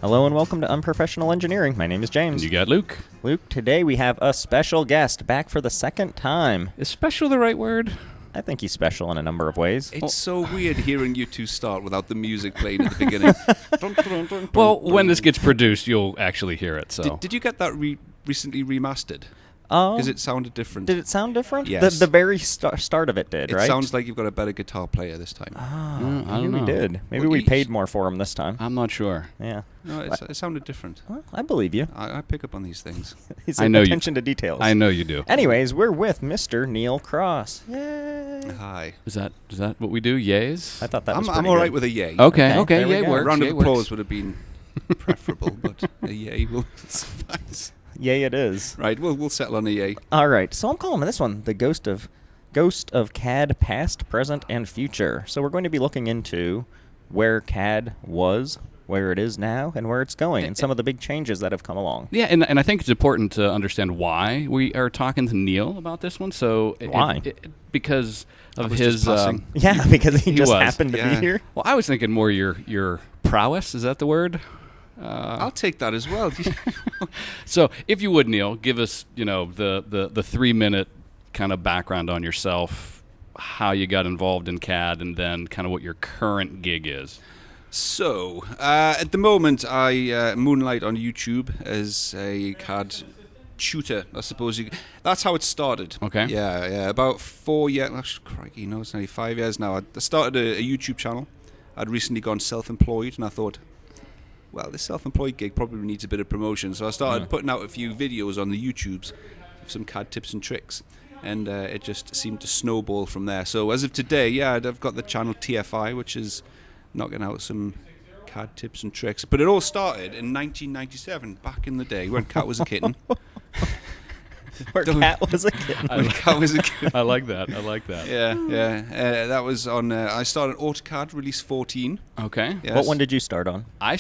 Hello and welcome to Unprofessional Engineering. My name is James. And you got Luke. Luke, today we have a special guest back for the second time. Is special the right word? I think he's special in a number of ways. It's so weird hearing you two start without the music playing at the beginning. Well, when this gets produced, you'll actually hear it. So, Did you get that recently remastered? Because it sounded different. Did it sound different? Yes. The very start of it did, right? It sounds like you've got a better guitar player this time. I don't know. We did. Maybe Well, we paid more for him this time. I'm not sure. Yeah. No, it sounded different. Well, I believe you. I pick up on these things. He's I know you- attention to details. I know you do. Anyways, we're with Mr. Neil Cross. Yay! Hi. Is that what we do? Yays? I thought that was I'm pretty all good. right with a yay. Okay. there we Yay go. A works. round yay of applause works. would have been preferable, but a yay will suffice. Yay it is. Right, we'll settle on a yay. All right, so I'm calling this one the Ghost of CAD Past, Present, and Future. So we're going to be looking into where CAD was, where it is now, and where it's going, and some of the big changes that have come along. Yeah, and I think it's important to understand why we are talking to Neil about this one. So Why? Because of was his. just passing. Yeah, because he just was. happened to be Yeah. here. Well, I was thinking more your prowess. Is that the word? I'll take that as well. So, if you would, Neil, give us, the 3-minute kind of background on yourself, how you got involved in CAD, and then kind of what your current gig is. So, at the moment, I moonlight on YouTube as a CAD tutor, I suppose. That's how it started. Okay. Yeah. About 4 years. Actually, crikey, no, it's nearly 5 years now. I started a YouTube channel. I'd recently gone self-employed, and I thought, well, this self-employed gig probably needs a bit of promotion. So I started putting out a few videos on the YouTubes of some CAD tips and tricks. And it just seemed to snowball from there. So as of today, yeah, I've got the channel TFI, which is knocking out some CAD tips and tricks. But it all started in 1997, back in the day, when Cat was a kitten. Where Cat was a kitten. When Cat was a kitten. I like that. Yeah. That was on, I started AutoCAD Release 14. Okay. Yes. What one did you start on? I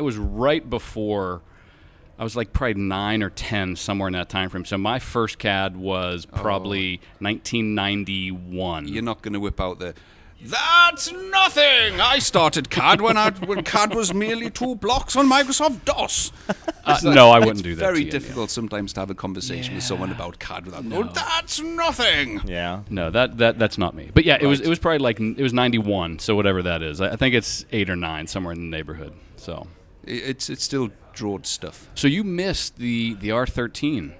was right before, I was like probably 9 or 10, somewhere in that time frame. So my first CAD was probably 1991. You're not going to whip out the... That's nothing! I started CAD when CAD was merely 2 blocks on Microsoft DOS. No, I wouldn't do that. It's very to you, difficult sometimes to have a conversation with someone about CAD without No. going, that's nothing! Yeah. No, that's not me. But yeah, it was Right. probably like, it was 91, so whatever that is. I think it's 8 or 9, somewhere in the neighborhood. So It's still drawed stuff. so you missed the R13,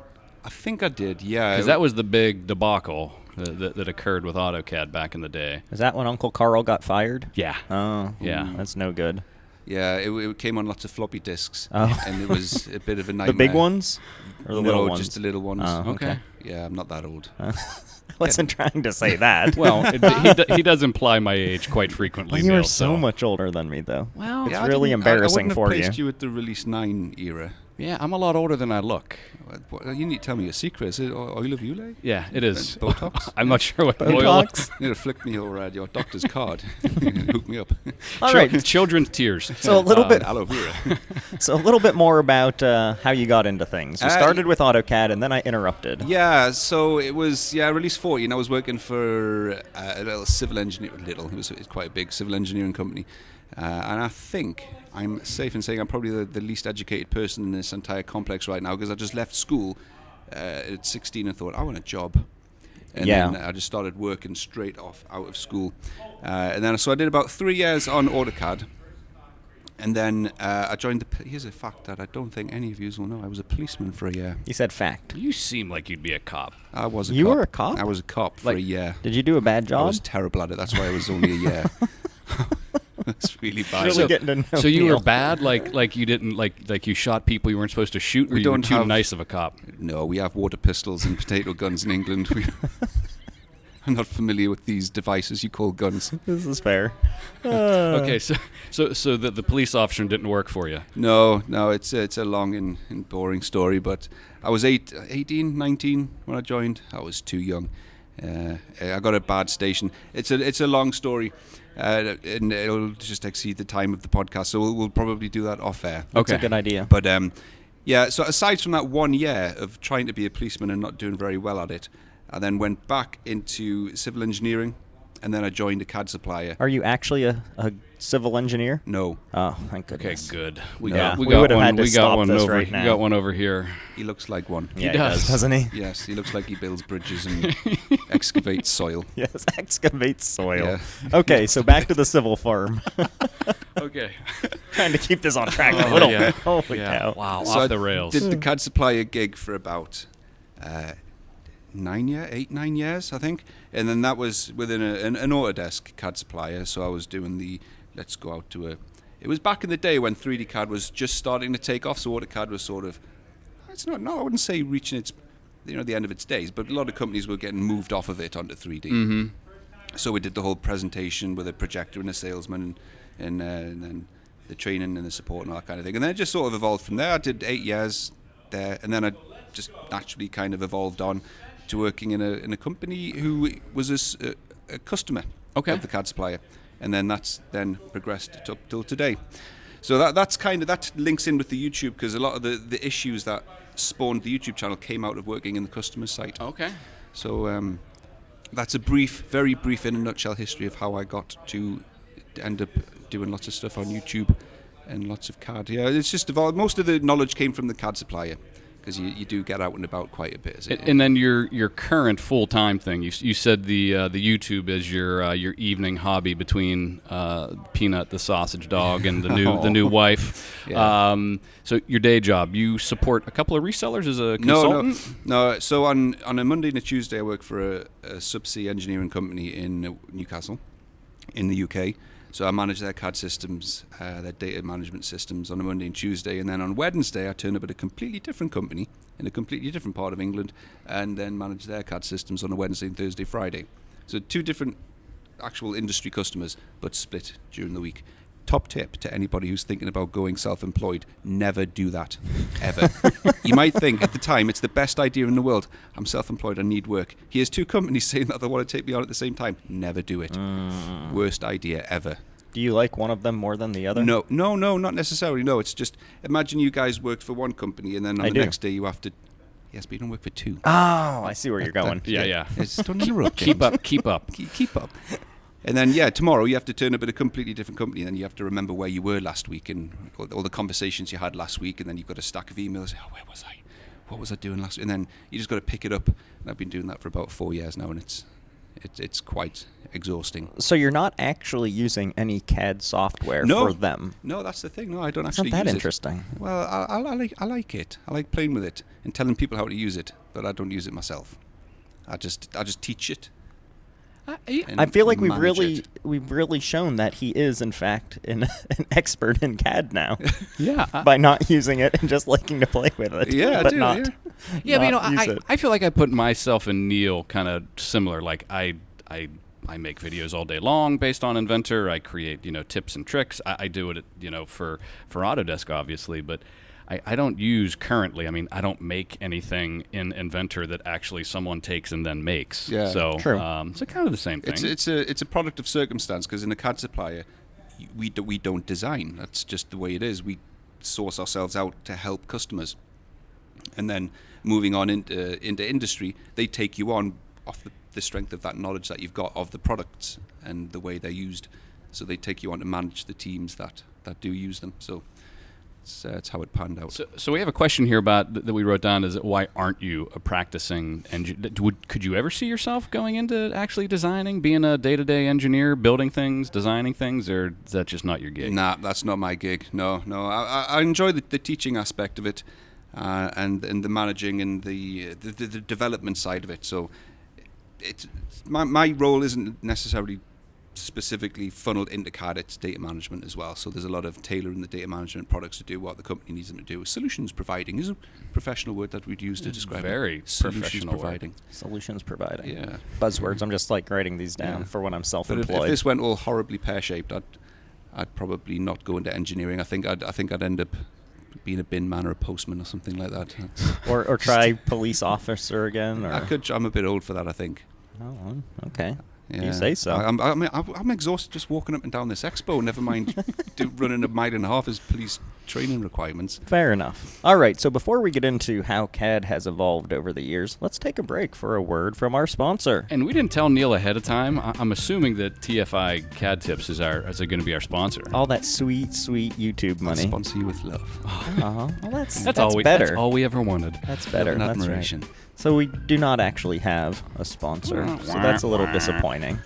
I think I did, yeah. because that was the big debacle that occurred with AutoCAD back in the day. Is that when Uncle Carl got fired? Yeah. Oh, Yeah. That's no good. Yeah, it came on lots of floppy disks. Oh. And it was a bit of a The nightmare. big ones? Or the No, little ones? just the little ones. Oh, Okay. Yeah, I'm not that old. I wasn't trying to say that. Well, he does imply my age quite frequently. Well, you are Neil, so much older than me, though. Well, It's Yeah, really I embarrassing wouldn't for have you. placed you at the Release 9 era. yeah, I'm a lot older than I look. You need to tell me your secret. Is it oil of Ulay? Yeah, it is. Botox? I'm not sure what oil. Botox? You need to flick me your doctor's card. Hook me up. All right. Children's tears. So a little bit. Aloe vera. So a little bit more about how you got into things. You Uh, started with AutoCAD, and then I interrupted. Yeah, so it was, Release 14. I was working for a little civil engineer, it was quite a big civil engineering company. And I think I'm safe in saying I'm probably the least educated person in this entire complex right now, because I just left school at 16 and thought, I want a job. And Yeah. then I just started working straight off out of school. And then so I did about 3 years on AutoCAD. And then I joined here's a fact that I don't think any of you will know. I was a policeman for a year. You said fact. You seem like you'd be a cop. I was a cop. You were a cop? I was a cop for a year. Did you do a bad I job? was terrible at it. That's why it was only a year. It's really bad. Really getting to know So you Neil. were bad, like you didn't like you shot people you weren't supposed to shoot, or We you were don't too have- nice of a cop. No, we have water pistols and potato guns in England. I'm not familiar with these devices you call guns. This is fair. Okay, so the police officer didn't work for you. No, it's a long and boring story, but I was 18, 19 when I joined. I was too young. I got a bad station. It's a long story, and it'll just exceed the time of the podcast, so we'll probably do that off air. That's Okay. a good idea. But yeah, so aside from that 1 year of trying to be a policeman and not doing very well at it, I then went back into civil engineering and then I joined a CAD supplier. Are you actually a civil engineer? No, Oh, thank Okay, goodness. good. We would have had to stop this over. right now. We got one over here. he looks like one. Yeah, He does. doesn't he? Yes, he looks like he builds bridges and excavates soil. Yes, excavates soil. Yeah. Okay, so back to the civil firm. Okay. Trying to keep this on track a Oh, little yeah. bit. Holy cow. Wow, So off I the rails. Did the CAD supplier gig for about 9 years, I think. And then that was within an Autodesk CAD supplier. So I was doing let's go out to it was back in the day when 3D CAD was just starting to take off. So AutoCAD was sort of, I wouldn't say reaching its, the end of its days, but a lot of companies were getting moved off of it onto 3D. Mm-hmm. So we did the whole presentation with a projector and a salesman, and then the training and the support and all that kind of thing. And then it just sort of evolved from there. I did 8 years there, and then I just naturally kind of evolved on to working in a company who was a customer Okay. of the CAD supplier, and then that's then progressed up till today. So that links in with the YouTube, because a lot of the issues that spawned the YouTube channel came out of working in the customer site. Okay. So that's a very brief, in a nutshell, history of how I got to end up doing lots of stuff on YouTube and lots of CAD. Yeah, it's just evolved. Most of the knowledge came from the CAD supplier, because you do get out and about quite a bit. And then your current full-time thing, you said the YouTube is your evening hobby between Peanut the sausage dog and the new wife. Yeah. So your day job, you support a couple of resellers as a consultant? No. So on a Monday and a Tuesday, I work for a subsea engineering company in Newcastle, in the UK. So I manage their CAD systems, their data management systems on a Monday and Tuesday, and then on Wednesday I turn up at a completely different company in a completely different part of England, and then manage their CAD systems on a Wednesday and Thursday, Friday. So 2 different actual industry customers, but split during the week. Top tip to anybody who's thinking about going self-employed: never do that, ever. You might think at the time it's the best idea in the world. I'm self-employed, I need work. Here's 2 companies saying that they want to take me on at the same time. Never do it. Worst idea ever. Do you like one of them more than the other? No, not necessarily. No, it's just, imagine you guys worked for one company, and then on the next day you have to. Yes, but you don't work for 2. Oh, I see where you're going. Yeah. Just don't interrupt. Keep up. Keep up. And then, tomorrow you have to turn up at a completely different company, and then you have to remember where you were last week and all the conversations you had last week, and then you've got a stack of emails. Oh, where was I? What was I doing last week? And then you just got to pick it up. And I've been doing that for about 4 years now, and it's quite exhausting. So you're not actually using any CAD software No. for them? No, that's the thing. No, I don't It's actually not that use interesting. it. Well, I like it. I like playing with it and telling people how to use it, but I don't use it myself. I just teach it. and I feel like manage we've really shown that he is in fact an expert in CAD now Yeah. by not using it and just liking to play with it. Yeah, I but do, not, Yeah, but not use it. I feel like I put myself and Neil kind of similar. Like I make videos all day long based on Inventor. I create tips and tricks. I do it for Autodesk obviously, but I don't use currently. I mean, I don't make anything in Inventor that actually someone takes and then makes. Yeah. So True. So kind of the same thing. It's a product of circumstance, because in a CAD supplier, we don't design. That's just the way it is. We source ourselves out to help customers, and then moving on into industry, they take you on off the strength of that knowledge that you've got of the products and the way they're used. So they take you on to manage the teams that do use them. So it's how it panned out. So we have a question here about that we wrote down. Is why aren't you a practicing engineer? Could you ever see yourself going into actually designing, being a day-to-day engineer, building things, designing things, or is that just not your gig? Nah, that's not my gig. No. I enjoy the teaching aspect of it, and the managing and the development side of it. So it's my role isn't necessarily specifically funneled into CAD. It's data management as well. So there's a lot of tailoring the data management products to do what the company needs them to do. Solutions providing is a professional word that we'd use to describe very it. Solutions professional word. providing. Solutions providing. Yeah. Buzzwords. I'm just like writing these down Yeah. for when I'm But self-employed. if this went all horribly pear-shaped, I'd probably not go into engineering. I think I'd end up being a bin man or a postman or something like that. or try police officer again. Or I'm a bit old for that, I think. Oh, okay. You say so. I'm exhausted just walking up and down this expo. Never mind running a mile and a half as police training requirements. Fair enough. All right, so before we get into how CAD has evolved over the years, let's take a break for a word from our sponsor. And we didn't tell Neil ahead of time. I'm assuming that TFI CAD Tips is going to be our sponsor. All that sweet YouTube money. I'll sponsor you with love. Well, that's all better. That's all we ever wanted. That's better. Love and That's admiration. right. So we do not actually have a sponsor, so that's a little disappointing.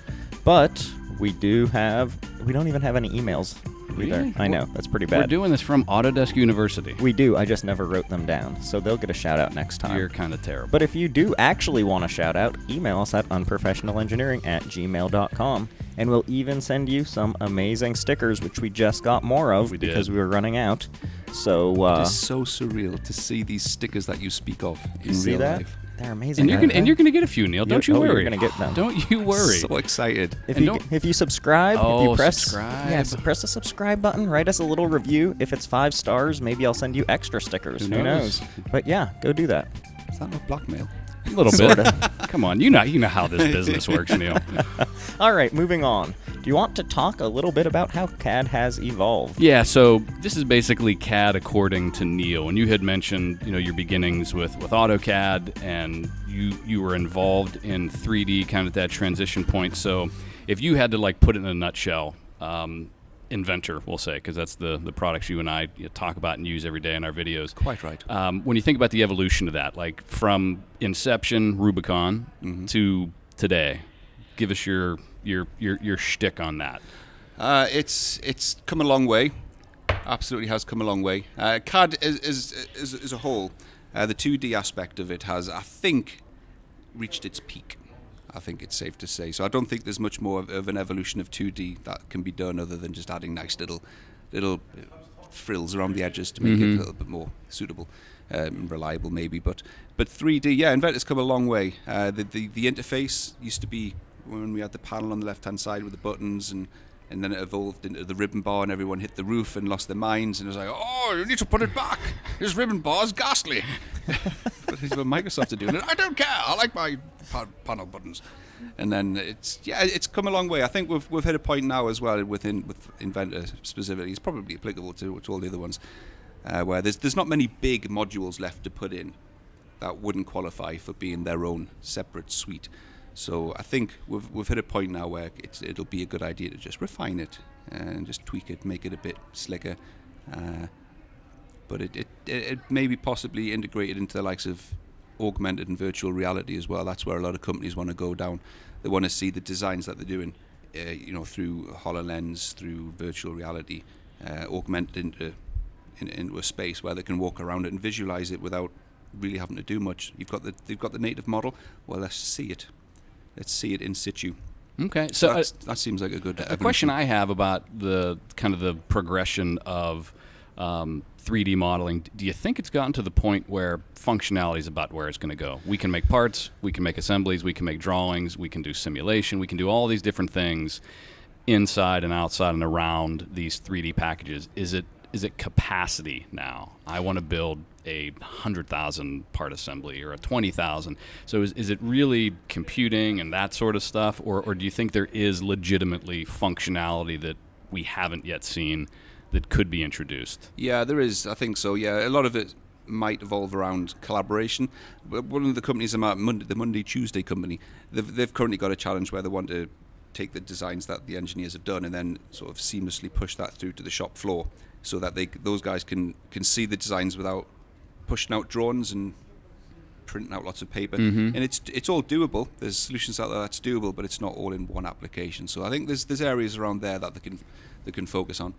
But we don't even have any emails either. Really? I know, that's pretty bad. We're doing this from Autodesk University. We do, I just never wrote them down, so they'll get a shout out next time. You're kind of terrible. But if you do actually want a shout out, email us at unprofessionalengineering@gmail.com, and we'll even send you some amazing stickers, which we just got more of because we were running out. So it is so surreal to see these stickers that you speak of in see real that? life. They're amazing. And you're gonna get a few, Neil. Don't you worry. You're gonna get them. Don't you worry. So excited. If you subscribe, if you press press the subscribe button, write us a little review. If it's 5 stars, maybe I'll send you extra stickers. Who knows? But yeah, go do that. Is that not blackmail? A little bit. Come on, you know how this business works, Neil. All right, moving on. Do you want to talk a little bit about how CAD has evolved? Yeah, so this is basically CAD according to Neil. And you had mentioned, your beginnings with AutoCAD, and you were involved in 3D kind of at that transition point. So if you had to put it in a nutshell, Inventor, we'll say, because that's the products you and I talk about and use every day in our videos. Quite right. When you think about the evolution of that, from inception, Rubicon, to today, give us your shtick on that. It's come a long way. Absolutely has come a long way. CAD as a whole, the 2D aspect of it has, I think, reached its peak. I think it's safe to say. So I don't think there's much more of an evolution of 2D that can be done other than just adding nice little frills around the edges to make it a little bit more suitable and reliable maybe. But 3D, yeah, Inventor's come a long way. The interface used to be when we had the panel on the left-hand side with the buttons, and then it evolved into the ribbon bar, and everyone hit the roof and lost their minds, and it was like, oh, you need to put it back. This ribbon bar is ghastly. But this is what Microsoft are doing. I don't care. I like my panel buttons. And then it's come a long way. I think we've hit a point now as well with Inventor specifically. It's probably applicable to all the other ones, where there's not many big modules left to put in that wouldn't qualify for being their own separate suite. So I think we've hit a point now where it'll be a good idea to just refine it and just tweak it, make it a bit slicker. But it maybe possibly integrated into the likes of augmented and virtual reality as well. That's where a lot of companies want to go down. They want to see the designs that they're doing, through HoloLens, through virtual reality, augmented into a space where they can walk around it and visualize it without really having to do much. They've got the native model. Well, let's see it. Let's see it in situ. Okay, so that seems like a good. A question I have about the kind of the progression of 3D modeling. Do you think it's gotten to the point where functionality is about where it's going to go? We can make parts, we can make assemblies, we can make drawings, we can do simulation, we can do all these different things inside and outside and around these 3D packages. Is it capacity now? I want to build a 100,000 part assembly or a 20,000. So is it really computing and that sort of stuff, or do you think there is legitimately functionality that we haven't yet seen that could be introduced? Yeah, there is. I think so. Yeah, a lot of it might evolve around collaboration. One of the companies I'm at, the Monday Tuesday company, they've currently got a challenge where they want to take the designs that the engineers have done and then sort of seamlessly push that through to the shop floor, so that those guys can see the designs without pushing out drawings and printing out lots of paper. And it's all doable. There's solutions out there that's doable, but it's not all in one application. So I think there's areas around there that they can focus on.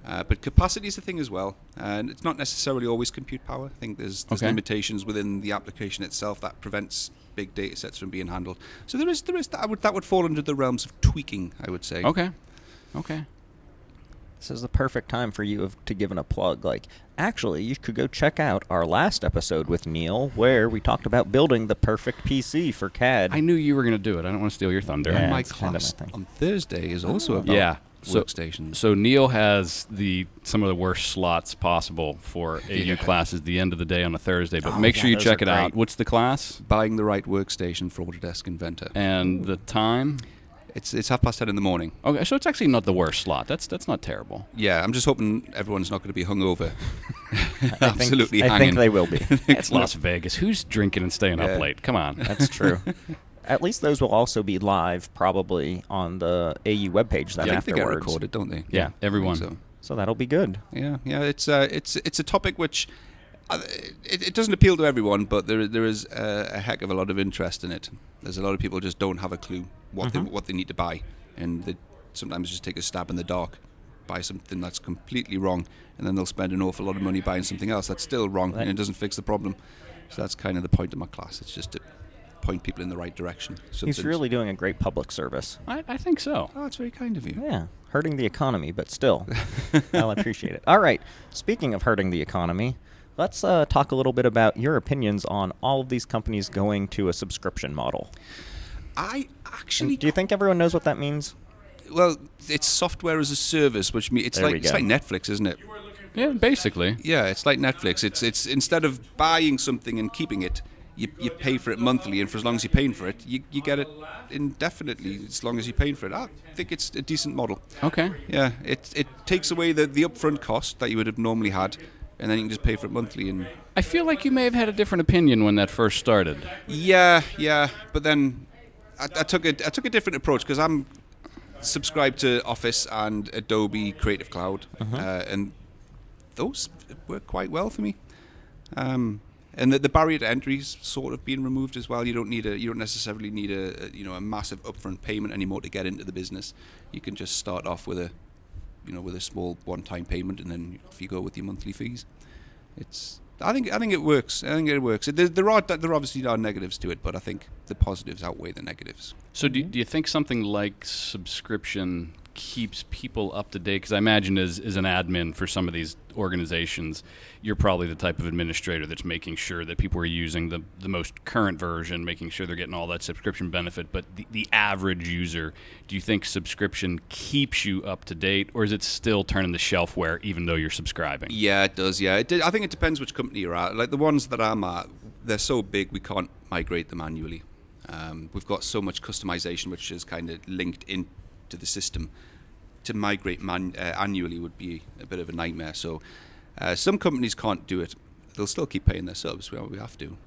But capacity is the thing as well, and it's not necessarily always compute power. I think there's limitations within the application itself that prevents big data sets from being handled. So there is that would fall under the realms of tweaking, I would say. Okay. This is the perfect time for you to give a plug. Actually, you could go check out our last episode with Neil, where we talked about building the perfect PC for CAD. I knew you were going to do it. I don't want to steal your thunder. Yeah, And my it's kind of class my thing. on Thursday is also about workstations. So Neil has some of the worst slots possible for AU classes the end of the day on a Thursday, but make sure you check it out. What's the class? Buying the right workstation for Autodesk Inventor. And the time? It's 10:30 in the morning. Okay, so it's actually not the worst slot. That's not terrible. Yeah, I'm just hoping everyone's not going to be hungover. I Absolutely think, I hanging. think they will be. It's Las Vegas. Who's drinking and staying up late? Come on. That's true. At least those will also be live probably on the AU webpage then I think afterwards. they get recorded, don't they? Yeah, everyone. So. So that'll be good. Yeah. It's a topic which it doesn't appeal to everyone, but there is a heck of a lot of interest in it. There's a lot of people just don't have a clue what they need to buy, and they sometimes just take a stab in the dark, buy something that's completely wrong, and then they'll spend an awful lot of money buying something else that's still wrong, and it doesn't fix the problem. So that's kind of the point of my class. It's just to point people in the right direction. He's really doing a great public service. I think so. Oh, it's very kind of you. Yeah, hurting the economy, but still, I'll appreciate it. All right, speaking of hurting the economy, let's talk a little bit about your opinions on all of these companies going to a subscription model. I actually... And do you think everyone knows what that means? Well, it's software as a service, which means it's There we like go. Netflix, isn't it? Yeah, basically. Yeah, it's like Netflix. It's instead of buying something and keeping it, you pay for it monthly, and for as long as you're paying for it, you get it indefinitely as long as you're paying for it. I think it's a decent model. Okay. Yeah, it takes away the upfront cost that you would have normally had, and then you can just pay for it monthly. And I feel like you may have had a different opinion when that first started. yeah, but then I took a different approach because I'm subscribed to Office and Adobe Creative Cloud, and those work quite well for me. And the barrier to entry is sort of being removed as well. You don't necessarily need a massive upfront payment anymore to get into the business. You can just start off with a small one-time payment, and then off you go with your monthly fees. I think it works. There obviously are negatives to it, but I think the positives outweigh the negatives. So do you think something like subscription keeps people up to date? Because I imagine as an admin for some of these organizations, you're probably the type of administrator that's making sure that people are using the most current version, making sure they're getting all that subscription benefit. But the average user, do you think subscription keeps you up to date, or is it still turning the shelfware even though you're subscribing? Yeah, it does. Yeah, I think it depends which company you're at. Like the ones that I'm at, they're so big we can't migrate them manually. We've got so much customization which is kind of linked into the system. To migrate annually would be a bit of a nightmare. So some companies can't do it. They'll still keep paying their subs. We have to.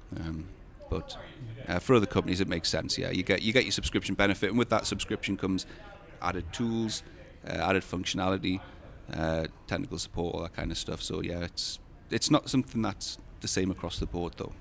But for other companies, it makes sense. Yeah, you get your subscription benefit, and with that subscription comes added tools, added functionality, technical support, all that kind of stuff. So yeah, it's not something that's the same across the board, though.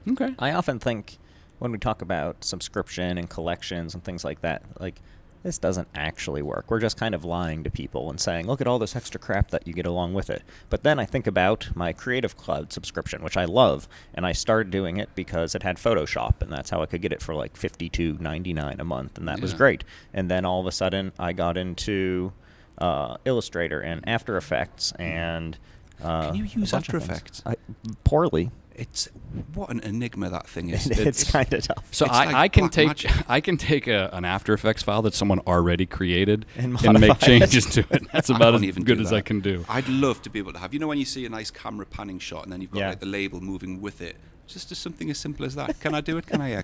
Okay. I often think when we talk about subscription and collections and things like that, like, this doesn't actually work. We're just kind of lying to people and saying, look at all this extra crap that you get along with it. But then I think about my Creative Cloud subscription, which I love, and I started doing it because it had Photoshop, and that's how I could get it for like $52.99 a month, and that was great. And then all of a sudden, I got into Illustrator and After Effects and Can you use After Effects? Poorly. It's what an enigma that thing is. It's kind of tough. So It's I can take an After Effects file that someone already created and modify make it. changes to it. That's about as even good do as that. I can do. I'd love to be able to have, when you see a nice camera panning shot and then you've got Yeah. like the label moving with it, just something as simple as that. Can I do it? Can I?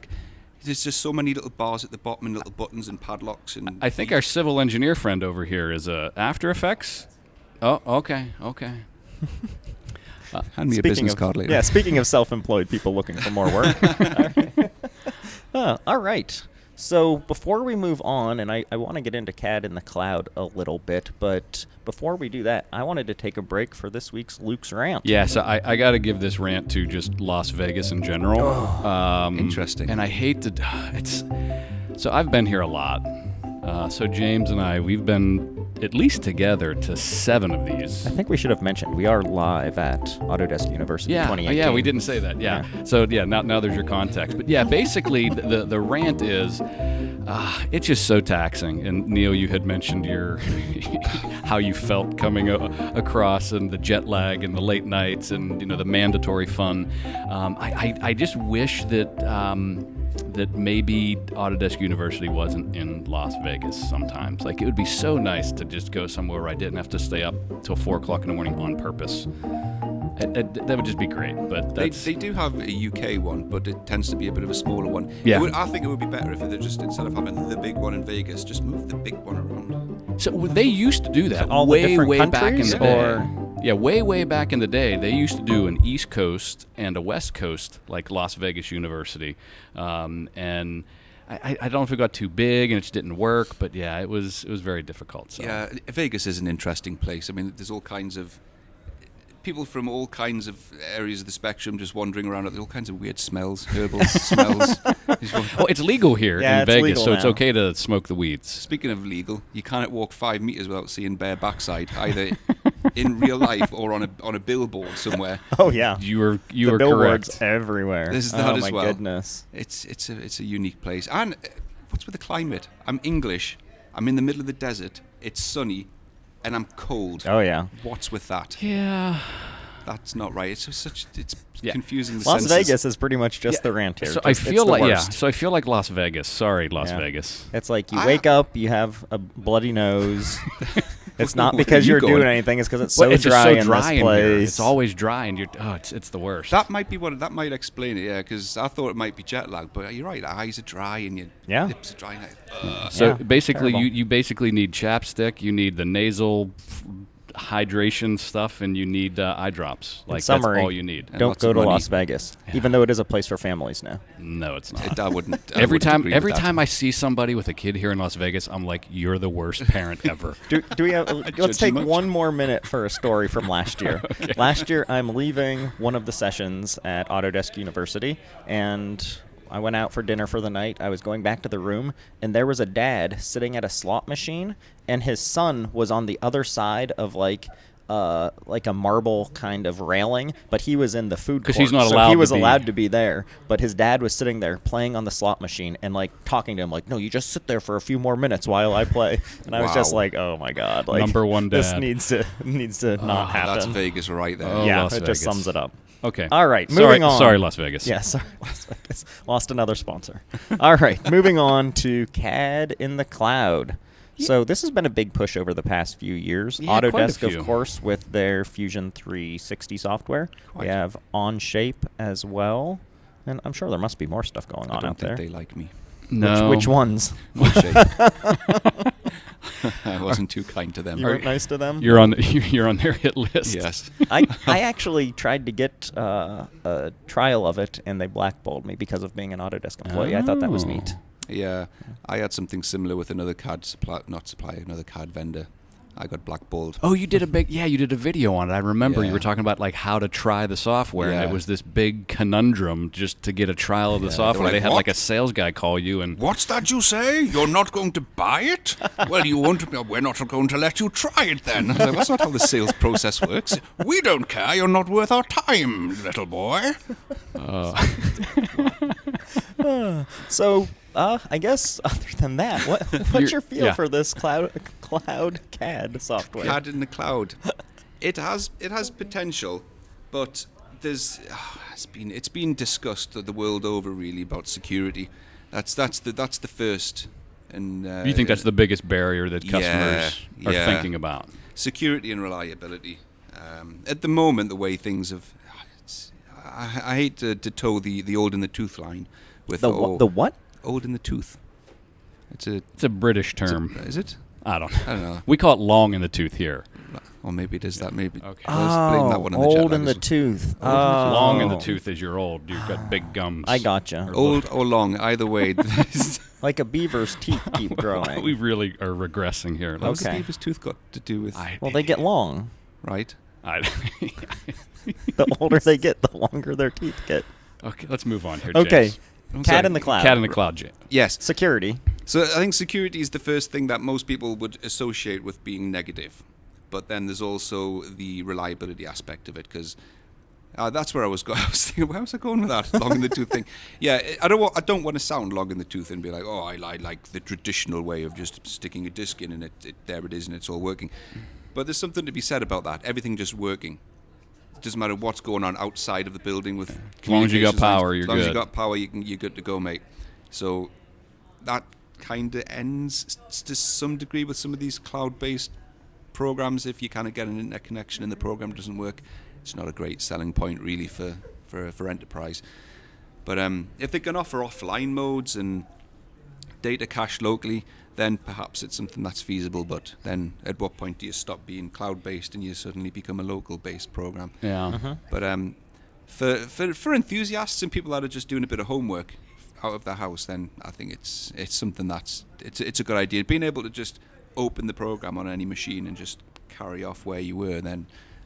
There's just so many little bars at the bottom and little buttons and padlocks. And I think our civil engineer friend over here is After Effects. Oh, okay. Hand me a business card later. Yeah, speaking of self-employed people looking for more work. All right. So before we move on, and I want to get into CAD in the cloud a little bit, but before we do that, I wanted to take a break for this week's Luke's Rant. Yeah, so I got to give this rant to just Las Vegas in general. Interesting. And I hate to... So I've been here a lot. So James and I, we've been at least together to 7 of these. I think we should have mentioned we are live at Autodesk University 2018. Yeah, we didn't say that. Yeah. So yeah, now there's your context. But yeah, basically the rant is it's just so taxing. And Neil, you had mentioned your how you felt coming across and the jet lag and the late nights and the mandatory fun. I just wish that maybe Autodesk University wasn't in Las Vegas sometimes. Like, it would be so nice to just go somewhere where I didn't have to stay up till 4 o'clock in the morning on purpose. That would just be great. But that's They do have a UK one, but it tends to be a bit of a smaller one. Yeah. I think it would be better if they just, instead of having the big one in Vegas, just move the big one around. so they used to do that all the way different back in countries, the day. or- Yeah, way back in the day, they used to do an East Coast and a West Coast, like Las Vegas University, and I don't know if it got too big and it just didn't work, but yeah, it was very difficult. So. Yeah, Vegas is an interesting place. I mean, there's all kinds of people from all kinds of areas of the spectrum just wandering around. There's all kinds of weird smells, herbal smells. Well, it's legal here Yeah, in it's Vegas, legal so it's now. okay to smoke the weeds. Speaking of legal, you can't walk 5 meters without seeing bare backside, either in real life or on a billboard somewhere. Oh yeah, You were the billboards correct. everywhere. There's that oh as my well. goodness. It's a unique place. And what's with the climate? I'm English. I'm in the middle of the desert. It's sunny, and I'm cold. Oh yeah. What's with that? Yeah. That's not right. It's Yeah. confusing. The Las senses. Vegas is pretty much just the rant here. So Just- I feel it's the like worst. So I feel like Las Vegas. Sorry, Las Yeah. Vegas. It's like you I- wake up, you have a bloody nose. It's not Where are because you you're doing going? anything. It's because it's Well, so it's just dry so in dry this in here. place. It's always dry, and it's the worst. That might be what that might explain it. Yeah, because I thought it might be jet lag, but you're right. The eyes are dry and your Yeah. lips are dry. So Yeah, basically, terrible. you basically need chapstick, you need the nasal hydration stuff, and you need eye drops. In Like summary, that's all you need. And Don't lots go of to money. Las Vegas, even though it is a place for families now. No, it's not. I wouldn't. Every time agree with that. I see somebody with a kid here in Las Vegas, I'm like, you're the worst parent ever. Do we have? judge Let's you take much. one more minute for a story from last year. Last year, I'm leaving one of the sessions at Autodesk University, and I went out for dinner for the night. I was going back to the room, and there was a dad sitting at a slot machine, and his son was on the other side of like a marble kind of railing, but he was in the food court. 'Cause he's not so allowed he to was be- allowed to be there, but his dad was sitting there playing on the slot machine and like talking to him like, no, you just sit there for a few more minutes while I play. And I was just Wow. like, oh my god, like Number one this dad. needs to not happen. That's Vegas right there. Oh, yeah, Las it just Vegas. sums it up. Okay. All right, Sorry, moving on. Sorry, Las Vegas. Yeah, sorry, Las Vegas. Lost another sponsor. All right, moving on to CAD in the cloud. So this has been a big push over the past few years. Yeah, quite a Autodesk, few. of course, with their Fusion 360 software. Quite. We have Onshape as well. And I'm sure there must be more stuff going I on don't out think there. they like me. No. Which ones? I wasn't too kind to them. You weren't nice to them? You're on you're on their hit list. Yes. I actually tried to get a trial of it, and they blackballed me because of being an Autodesk employee. I thought that was Oh. neat. Yeah, I had something similar with another CAD another CAD vendor. I got blackballed. Oh, you did a video on it. I remember you Yeah. were talking about like how to try the software, and Yeah. it was this big conundrum just to get a trial of the Yeah, software. they They were like, had like "What? a sales guy call you, and What's that you say? You're not going to buy it? Well, you won't. We're not going to let you try it then. I was like, that's not how the sales process works. We don't care. You're not worth our time, little boy. So, I guess other than that, what's You're- your feel yeah. for this cloud CAD software? CAD in the cloud. It has potential, but it's been discussed the world over really about security. That's the first. And you think that's the biggest barrier that Yeah, customers are yeah. thinking about? security and reliability. At the moment, the way things have, I hate to toe the old in the tooth line with The what? old in the tooth. It's It's a British term. is it? I don't I don't know. We call it long in the tooth here. Or maybe it is that. Maybe. Okay. Let's blame that one on the jet old lag in as the well. tooth. Long in the Oh. tooth is you're old. You've got big gums. I gotcha. Old or long, either way. Like a beaver's teeth keep growing. We really are regressing here. What's the Okay. beaver's tooth got to do with Well, they get long. right? The older they get, the longer their teeth get. Okay, let's move on here. Okay, James. I'm CAD sorry. in the cloud. Cat in the cloud, James. Yes. Security. So I think security is the first thing that most people would associate with being negative, but then there's also the reliability aspect of it because that's where I was going. I was thinking, where was I going with that long in the tooth thing? Yeah, I don't want to sound long in the tooth and be like, oh, I like the traditional way of just sticking a disc in and there it is and it's all working. But there's something to be said about that. Everything just working. It doesn't matter what's going on outside of the building with As long as you got communications power, lines. you're As long as good. you got power, you're good to go, mate. So that kind of ends to some degree with some of these cloud-based programs. If you kind of get an internet connection and the program doesn't work, it's not a great selling point really for enterprise. But if they can offer offline modes and data cache locally, then perhaps it's something that's feasible. But then at what point do you stop being cloud-based and you suddenly become a local-based program? Yeah. But for enthusiasts and people that are just doing a bit of homework out of their house, then I think it's something it's a good idea. Being able to just open the program on any machine and just carry off where you were, then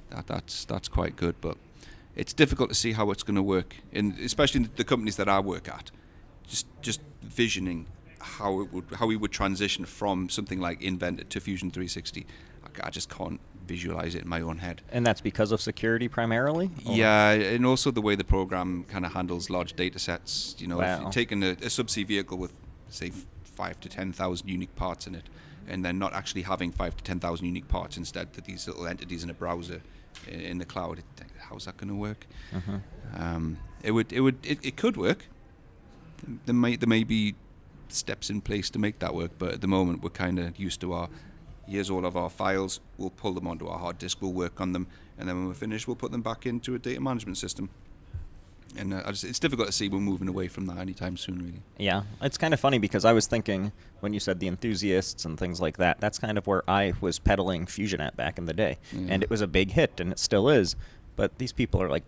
that's quite good. But it's difficult to see how it's going to work, especially in the companies that I work at. Just visioning how we would transition from something like Inventor to Fusion 360. I just can't visualize it in my own head. And that's because of security primarily? Yeah, and also the way the program kind of handles large data sets. If you're taking a subsea vehicle with, say, 5 to 10,000 unique parts in it, and then not actually having 5 to 10,000 unique parts, instead that these little entities in a browser in the cloud, how's that going to work? It could work. There may be steps in place to make that work, but at the moment we're kind of used to here's all of our files, we'll pull them onto our hard disk, we'll work on them, and then when we're finished we'll put them back into a data management system. And it's difficult to see we're moving away from that anytime soon, really. Yeah, it's kind of funny because I was thinking when you said the enthusiasts and things like that, that's kind of where I was peddling Fusion at back in the day. Yeah. And it was a big hit, and it still is. But these people are like,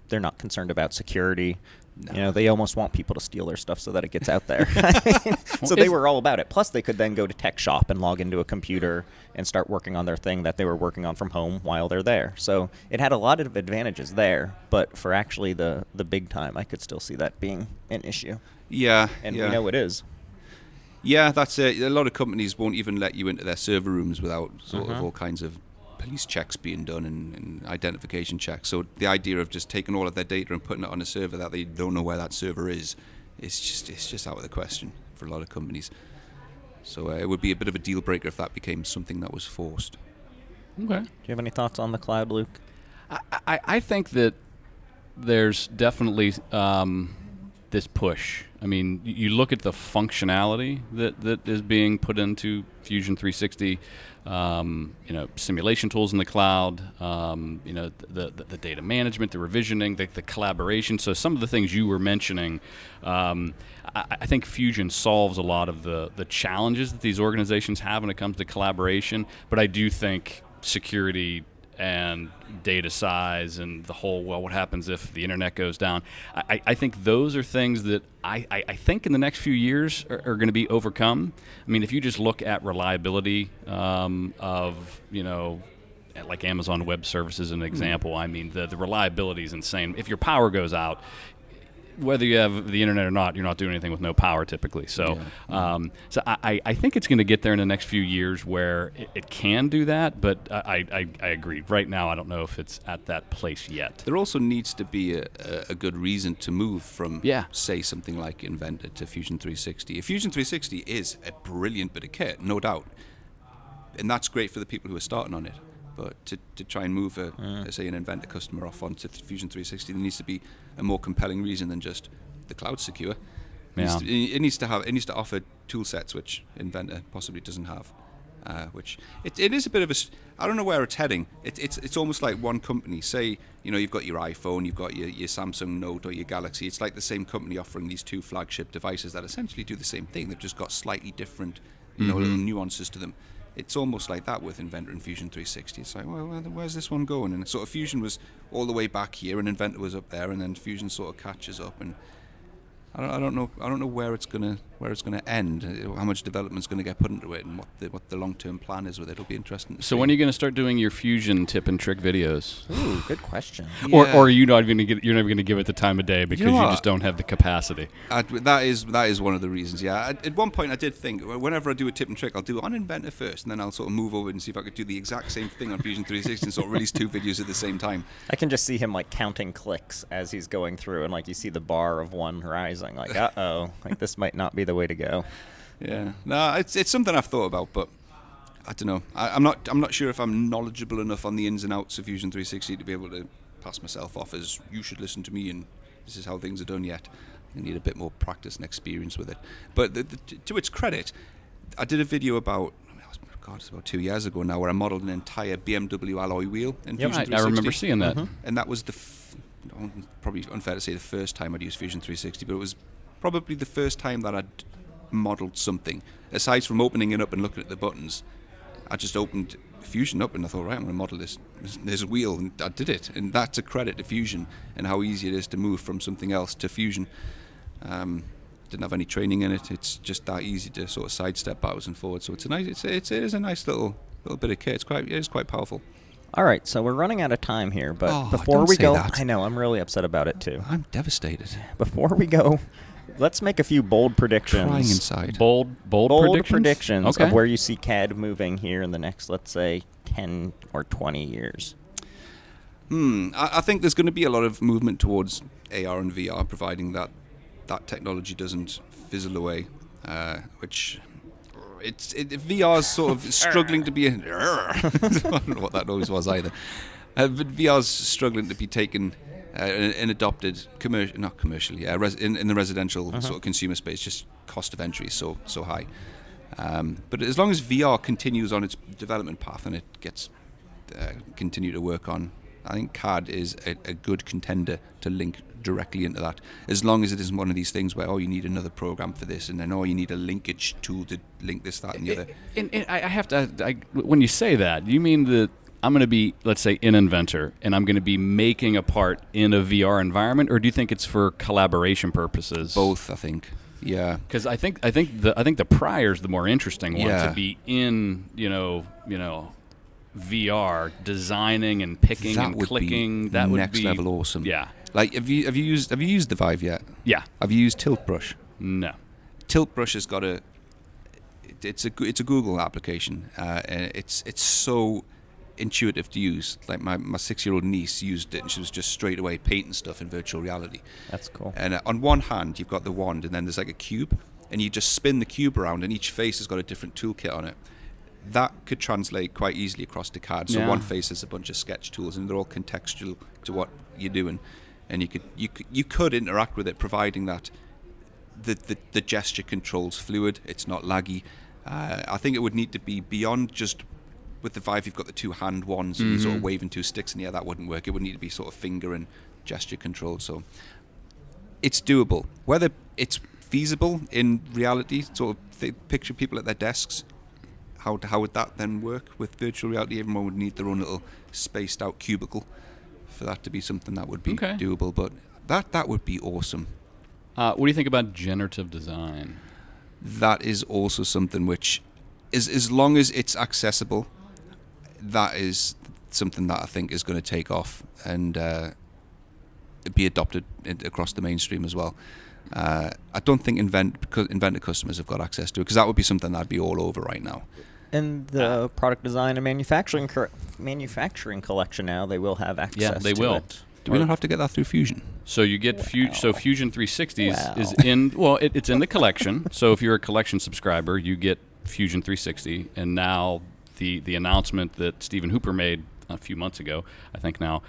they're not concerned about security. No. They almost want people to steal their stuff so that it gets out there. So they were all about it. Plus, they could then go to Tech Shop and log into a computer and start working on their thing that they were working on from home while they're there. So it had a lot of advantages there. But for actually the big time, I could still see that being an issue. Yeah. And we know it is. Yeah, that's it. A lot of companies won't even let you into their server rooms without sort of all kinds of police checks being done and identification checks. So the idea of just taking all of their data and putting it on a server that they don't know where that server is, it's just out of the question for a lot of companies. So it would be a bit of a deal breaker if that became something that was forced. Okay. Do you have any thoughts on the cloud, Luke? I think that there's definitely this push. I mean, you look at the functionality that is being put into Fusion 360, simulation tools in the cloud, the data management, the revisioning, the collaboration. So some of the things you were mentioning, I think Fusion solves a lot of the challenges that these organizations have when it comes to collaboration. But I do think security and data size and the whole, what happens if the internet goes down? I think those are things that I think in the next few years are going to be overcome. I mean, if you just look at reliability of, like Amazon Web Services, an example, I mean, the reliability is insane. If your power goes out, whether you have the internet or not, you're not doing anything with no power typically. So, so I think it's going to get there in the next few years where it can do that. But I agree. Right now, I don't know if it's at that place yet. There also needs to be a good reason to move from, say, something like Inventor to Fusion 360. Fusion 360 is a brilliant bit of kit, no doubt, and that's great for the people who are starting on it. But to try and move, say, an Inventor customer off onto Fusion 360, there needs to be a more compelling reason than just the cloud's secure. It needs to offer tool sets which Inventor possibly doesn't have. Which it is a bit of a. I don't know where it's heading. It's almost like one company. Say, you've got your iPhone, you've got your Samsung Note or your Galaxy. It's like the same company offering these two flagship devices that essentially do the same thing. They've just got slightly different, little nuances to them. It's almost like that with Inventor and Fusion 360. It's like, well, where's this one going? And sort of Fusion was all the way back here, and Inventor was up there, and then Fusion sort of catches up. And I don't know where it's gonna end. How much development's gonna get put into it, and what the long-term plan is with it. It'll be interesting. So when are you going to start doing your Fusion tip and trick videos? Ooh, good question. Or are you not going to you're never going to give it the time of day because you just don't have the capacity? That is one of the reasons. Yeah. At one point I did think whenever I do a tip and trick, I'll do it on Inventor first, and then I'll sort of move over and see if I could do the exact same thing on Fusion 360 and sort of release two videos at the same time. I can just see him like counting clicks as he's going through, and like you see the bar of one rising. Like, like this might not be the way to go. Yeah, no, it's something I've thought about, but I don't know. I'm not sure if I'm knowledgeable enough on the ins and outs of Fusion 360 to be able to pass myself off as you should listen to me and this is how things are done yet. I need a bit more practice and experience with it. But to its credit, I did a video about God, it's about 2 years ago now, where I modelled an entire BMW alloy wheel in Yep. Fusion I 360. remember seeing that. And that was probably unfair to say the first time I'd used Fusion 360, but it was probably the first time that I'd modelled something. Aside from opening it up and looking at the buttons, I just opened Fusion up and I thought, right, I'm going to model this wheel, and I did it. And that's a credit to Fusion and how easy it is to move from something else to Fusion. Didn't have any training in it. It's just that easy to sort of sidestep backwards and forwards. So it's a nice, it is a nice little bit of kit. It is quite powerful. All right, so we're running out of time here, but Oh, before don't we say go, that. I know I'm really upset about it too. I'm devastated. Before we go, let's make a few bold predictions. Crying inside. Bold predictions Okay. of where you see CAD moving here in the next, let's say, 10 or 20 years. I think there's going to be a lot of movement towards AR and VR, providing that technology doesn't fizzle away, which VR's sort of struggling to be I don't know what that noise was either, but VR's struggling to be taken and adopted not commercially, in the residential sort of consumer space. Just cost of entry is so high, but as long as VR continues on its development path and it gets continue to work on, I think CAD is a good contender to link directly into that, as long as it isn't one of these things where, you need another program for this, and then, you need a linkage tool to link this, that, and the other. And I have to, when you say that, you mean that I'm going to be, let's say, in Inventor, and I'm going to be making a part in a VR environment, or do you think it's for collaboration purposes? Both, I think. Yeah. Because I think the prior's the more interesting one, Yeah. to be in, VR, designing and picking That and would clicking. be That would next be level awesome. Yeah. Like, have you used the Vive yet? Yeah. Have you used Tilt Brush? No. Tilt Brush has got it's a Google application. And it's so intuitive to use. Like my 6-year-old niece used it, and she was just straight away painting stuff in virtual reality. That's cool. And on one hand, you've got the wand, and then there's like a cube, and you just spin the cube around, and each face has got a different toolkit on it. That could translate quite easily across to CAD. So Yeah. one face has a bunch of sketch tools, and they're all contextual to what you're doing, and you could interact with it, providing that the gesture control's fluid, it's not laggy. I think it would need to be beyond just, with the Vive you've got the two hand wands and you're sort of waving two sticks in the air. That wouldn't work. It would need to be sort of finger and gesture controlled. So it's doable. Whether it's feasible in reality, sort of picture people at their desks. How would that then work with virtual reality? Everyone would need their own little spaced out cubicle for that to be something that would be doable. But that would be awesome. What do you think about generative design? That is also something which is, as long as it's accessible, that is something that I think is going to take off and be adopted across the mainstream as well. I don't think Inventor customers have got access to it, because that would be something that'd be all over right now. In the product design and manufacturing collection now, they will have access Yeah, they to will. it. Do we not have to get that through Fusion? So you get Fusion 360 is Wow. in, it's in the collection. So if you're a collection subscriber, you get Fusion 360, and now the announcement that Stephen Hooper made a few months ago, I think now,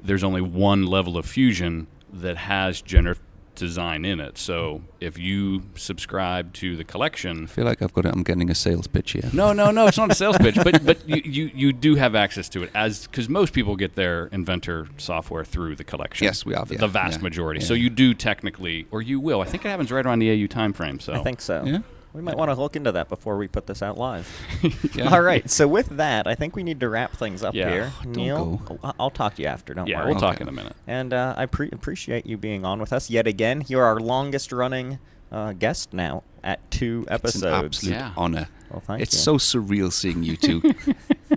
there's only one level of Fusion that has generative design in it. So if you subscribe to the collection, I feel like I'm getting a sales pitch here. no, it's not a sales pitch, but you do have access to it, because most people get their Inventor software through the collection. Yes, we have, the yeah. vast Yeah. majority. Yeah. So you do technically, or you will. I think it happens right around the AU timeframe. So I think so. Yeah. We might want to look into that before we put this out live. Yeah. All right. So with that, I think we need to wrap things up Yeah. here. Don't Neil, go. I'll talk to you after. Don't yeah, worry. we'll talk Okay. in a minute. And I appreciate you being on with us yet again. You're our longest running guest now at 2 episodes. It's an absolute Yeah. honor. Well, thank It's you. so surreal seeing you two.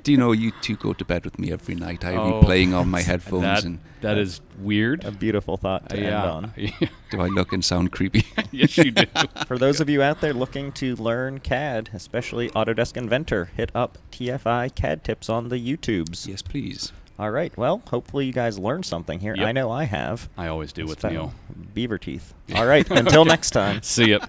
Do you know you two go to bed with me every night? I Oh, be playing on my headphones, and That is weird. a beautiful thought to end on. do I look and sound creepy? Yes, you do. For those of you out there looking to learn CAD, especially Autodesk Inventor, hit up TFI CAD tips on the YouTubes. Yes, please. All right. Well, hopefully you guys learned something here. Yep. I know I have. I always do with So, Neil. Beaver teeth. All right. Until next time. See ya.